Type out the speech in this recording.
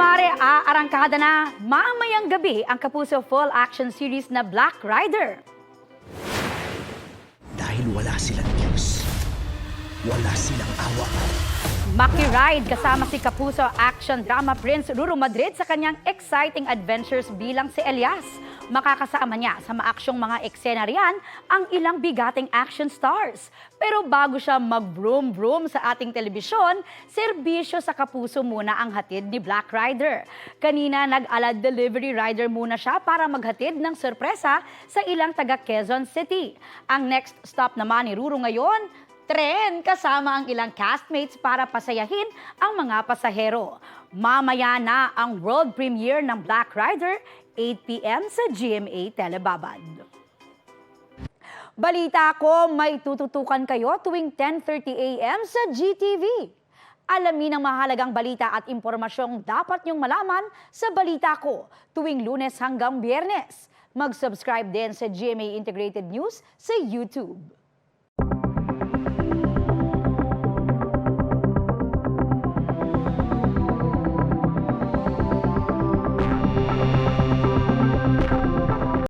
Kumare, aarangkada na mamayang gabi ang Kapuso full action series na Black Rider. Dahil wala silang Diyos, wala silang awa. Maki-ride kasama si Kapuso action drama prince Ruru Madrid sa kanyang exciting adventures bilang si Elias. Makakasama niya sa maaksyong mga eksena riyan ang ilang bigating action stars. Pero bago siya mag-broom-broom sa ating telebisyon, serbisyo sa Kapuso muna ang hatid ni Black Rider. Kanina nag-alad delivery rider muna siya para maghatid ng sorpresa sa ilang taga Quezon City. Ang next stop naman ni Ruru ngayon, tren kasama ang ilang castmates para pasayahin ang mga pasahero. Mamaya na ang world premiere ng Black Rider, 8 p.m. sa GMA Telebabad. Balita ko, may tututukan kayo tuwing 10:30 a.m. sa GTV. Alamin ang mahalagang balita at impormasyong dapat niyong malaman sa Balita Ko tuwing Lunes hanggang Biyernes. Mag-subscribe din sa GMA Integrated News sa YouTube.